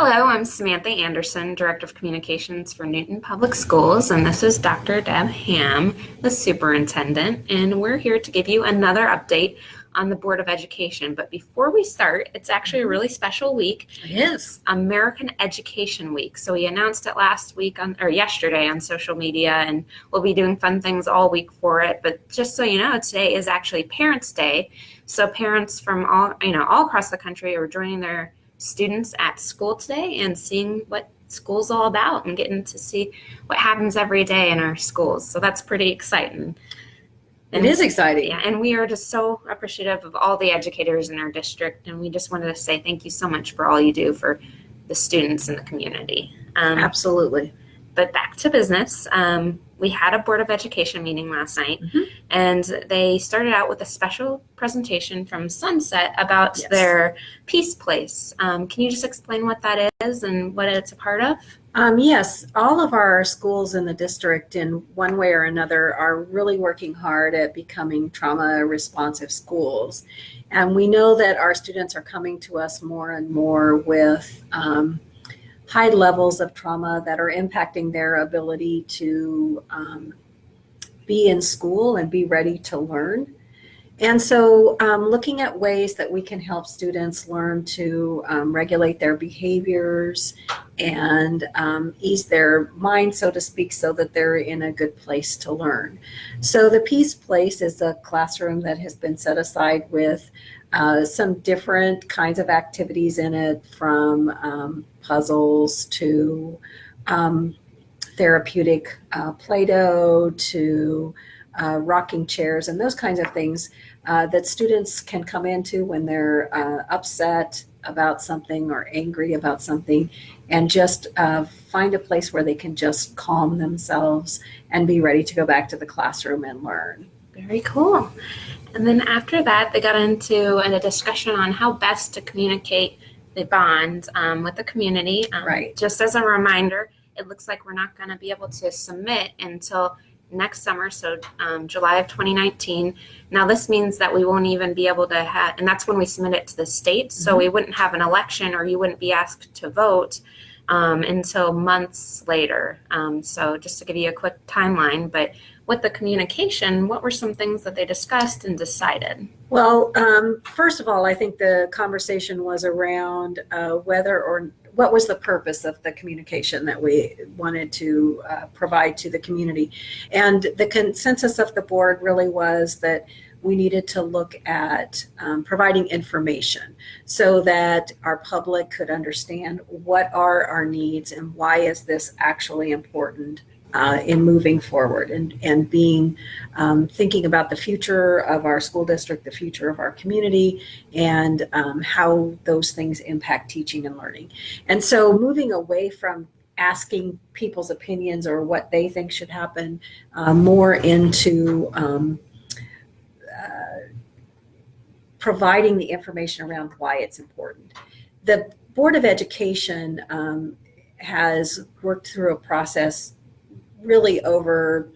Hello, I'm Samantha Anderson, Director of Communications for Newton Public Schools, and this is Dr. Deb Ham, the Superintendent, and we're here to give you another update on the Board of Education. But before we start, it's actually a really special week. It is. American Education Week. So we announced it yesterday on social media, and we'll be doing fun things all week for it. But just so you know, today is actually Parents' Day. So parents from all across the country are joining their students at school today and seeing what school's all about and getting to see what happens every day in our schools. So that's pretty exciting. It is exciting. Yeah, and we are just so appreciative of all the educators in our district, and we just wanted to say thank you so much for all you do for the students in the community. Absolutely. But back to business. We had a Board of Education meeting last night, and they started out with a special presentation from Sunset about their Peace Place. Can you just explain what that is and what it's a part of? Yes, all of our schools in the district in one way or another are really working hard at becoming trauma responsive schools. And we know that our students are coming to us more and more with high levels of trauma that are impacting their ability to be in school and be ready to learn. And so looking at ways that we can help students learn to regulate their behaviors and ease their mind, so to speak, so that they're in a good place to learn. So the Peace Place is a classroom that has been set aside with some different kinds of activities in it, from puzzles to therapeutic Play-Doh to rocking chairs and those kinds of things that students can come into when they're upset about something or angry about something, and just find a place where they can just calm themselves and be ready to go back to the classroom and learn. Very cool. And then after that, they got into a discussion on how best to communicate the bond with the community. Right. Just as a reminder, it looks like we're not going to be able to submit until next summer, so July of 2019. Now this means that we won't even be able to have, and that's when we submit it to the state, so we wouldn't have an election, or you wouldn't be asked to vote until months later. So just to give you a quick timeline, but with the communication, what were some things that they discussed and decided? Well, first of all, I think the conversation was around whether or what was the purpose of the communication that we wanted to provide to the community. And the consensus of the board really was that we needed to look at providing information so that our public could understand what are our needs and why is this actually important in moving forward and being thinking about the future of our school district, the future of our community, and how those things impact teaching and learning. And so moving away from asking people's opinions or what they think should happen, more into providing the information around why it's important. The Board of Education has worked through a process really over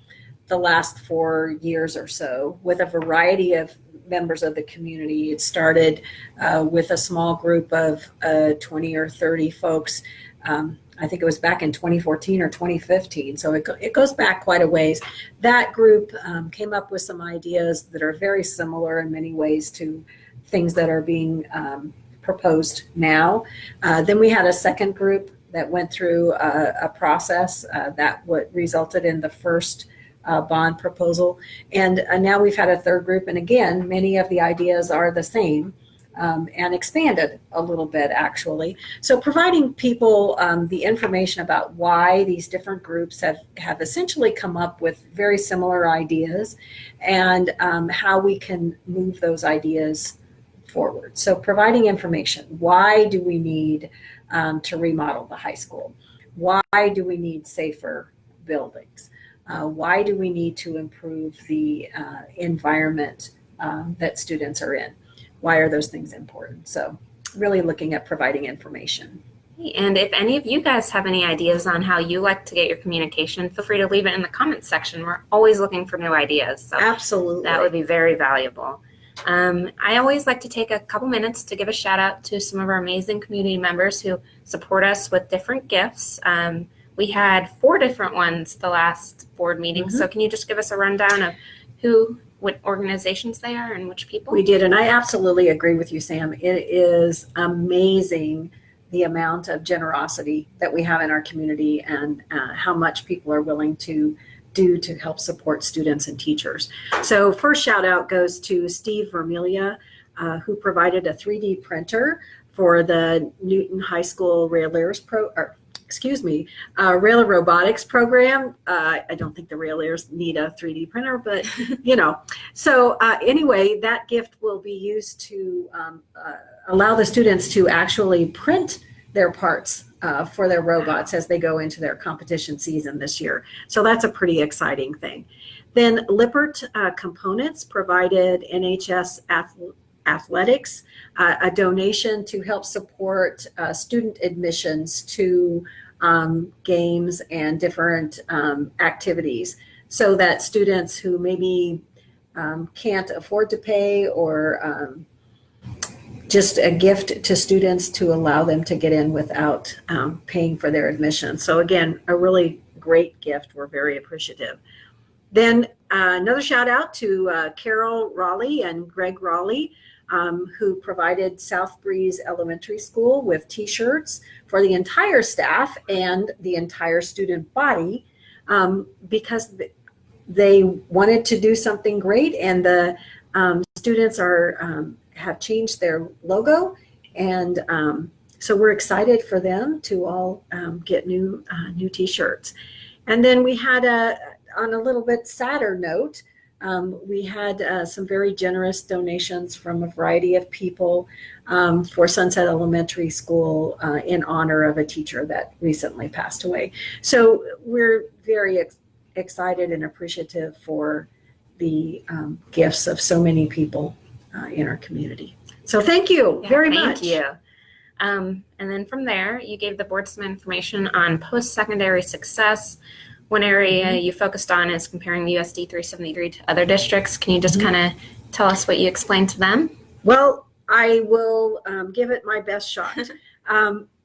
the last 4 years or so with a variety of members of the community. It started with a small group of 20 or 30 folks. I think it was back in 2014 or 2015, so it goes back quite a ways. That group came up with some ideas that are very similar in many ways to things that are being proposed now. Then we had a second group that went through a process that resulted in the first bond proposal. And now we've had a third group. And again, many of the ideas are the same and expanded a little bit, actually. So providing people the information about why these different groups have essentially come up with very similar ideas and how we can move those ideas forward. So providing information. Why do we need to remodel the high school? Why do we need safer buildings? Why do we need to improve the environment that students are in? Why are those things important? So really looking at providing information. And if any of you guys have any ideas on how you like to get your communication, feel free to leave it in the comments section. We're always looking for new ideas. So absolutely, that would be very valuable. I always like to take a couple minutes to give a shout out to some of our amazing community members who support us with different gifts. We had 4 different ones the last board meeting. So can you just give us a rundown of what organizations they are and which people? We did, and I absolutely agree with you, Sam. It is amazing the amount of generosity that we have in our community and how much people are willing to do to help support students and teachers. So first shout out goes to Steve Vermilia, who provided a 3D printer for the Newton High School Rail Robotics program. I don't think the railers need a 3D printer, but So anyway, that gift will be used to allow the students to actually print their parts for their robots as they go into their competition season this year. So that's a pretty exciting thing. Then Lippert Components provided NHS Athletics a donation to help support student admissions to games and different activities, so that students who maybe can't afford to pay, or just a gift to students to allow them to get in without paying for their admission. So again, a really great gift. We're very appreciative. Then another shout out to Carol Raleigh and Greg Raleigh, who provided South Breeze Elementary School with t-shirts for the entire staff and the entire student body, because they wanted to do something great, and the students have changed their logo, and so we're excited for them to all get new t-shirts. And then we had on a little bit sadder note, we had some very generous donations from a variety of people for Sunset Elementary School in honor of a teacher that recently passed away. So we're very excited and appreciative for the gifts of so many people in our community. So thank you very much. Thank you. And then from there, you gave the board some information on post-secondary success. One area you focused on is comparing the USD 373 to other districts. Can you just kind of tell us what you explained to them? Well, I will give it my best shot.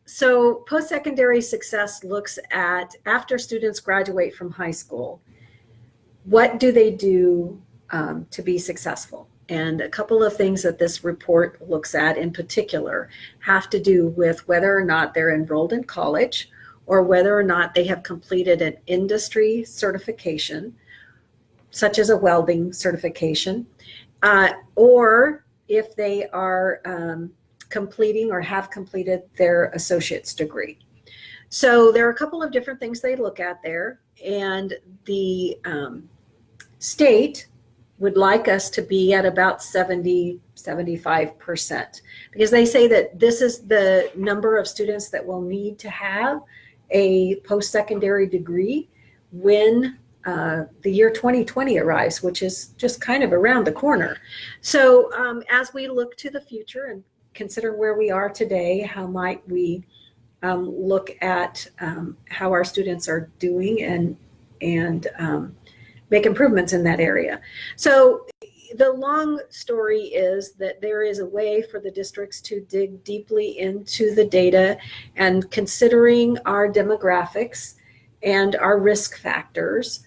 So post-secondary success looks at, after students graduate from high school, what do they do to be successful? And a couple of things that this report looks at in particular have to do with whether or not they're enrolled in college, or whether or not they have completed an industry certification, such as a welding certification, or if they are completing or have completed their associate's degree. So there are a couple of different things they look at there, and the state would like us to be at about 75%, because they say that this is the number of students that will need to have a post-secondary degree when the year 2020 arrives, which is just kind of around the corner. So as we look to the future and consider where we are today, how might we look at how our students are doing and make improvements in that area. So the long story is that there is a way for the districts to dig deeply into the data, and considering our demographics and our risk factors,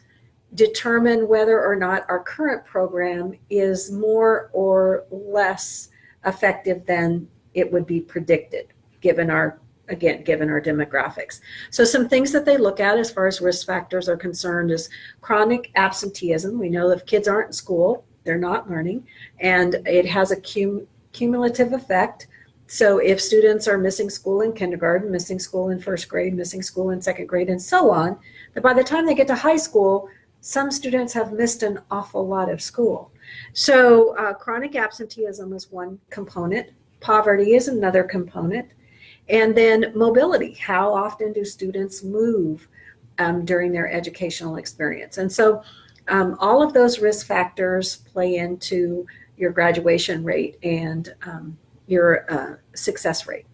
determine whether or not our current program is more or less effective than it would be predicted, given our demographics. So some things that they look at as far as risk factors are concerned is chronic absenteeism. We know that if kids aren't in school, they're not learning, and it has a cumulative effect. So if students are missing school in kindergarten, missing school in first grade, missing school in second grade, and so on, that by the time they get to high school, some students have missed an awful lot of school. So chronic absenteeism is one component. Poverty is another component. And then mobility. How often do students move during their educational experience? And so all of those risk factors play into your graduation rate and your success rate.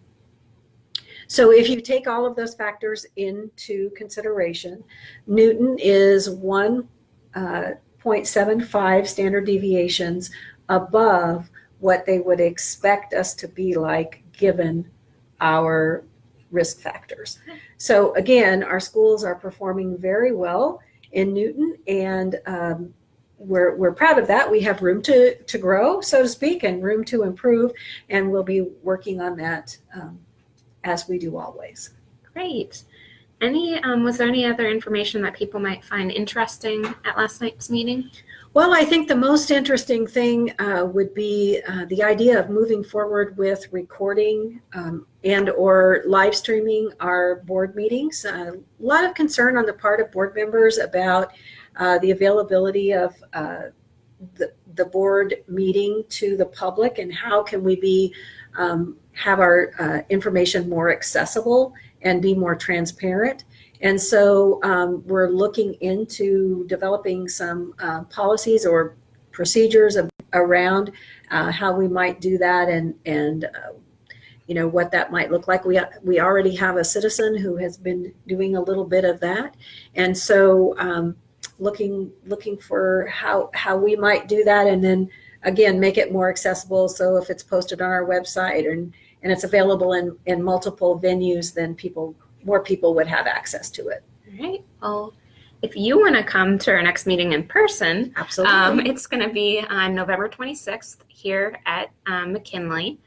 So if you take all of those factors into consideration, Newton is 1.75 standard deviations above what they would expect us to be like given our risk factors. So again, our schools are performing very well in Newton, and we're proud of that. We have room to grow, so to speak, and room to improve, and we'll be working on that as we do always. Great. Was there any other information that people might find interesting at last night's meeting? Well, I think the most interesting thing would be the idea of moving forward with recording and or live streaming our board meetings. A lot of concern on the part of board members about the availability of the board meeting to the public, and how can we have our information more accessible and be more transparent. And so we're looking into developing some policies or procedures around how we might do that, and what that might look like. We already have a citizen who has been doing a little bit of that, and so looking for how we might do that, and then again make it more accessible. So if it's posted on our website and it's available in multiple venues, then more people would have access to it. All right. Well, if you want to come to our next meeting in person, absolutely, it's going to be on November 26th here at McKinley.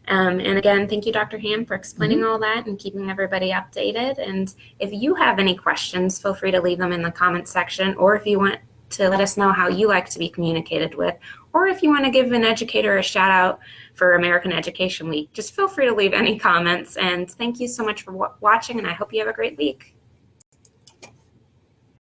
And again, thank you, Dr. Ham, for explaining all that and keeping everybody updated. And if you have any questions, feel free to leave them in the comments section, or if you want to let us know how you like to be communicated with, or if you want to give an educator a shout out for American Education Week, just feel free to leave any comments. And thank you so much for watching, and I hope you have a great week.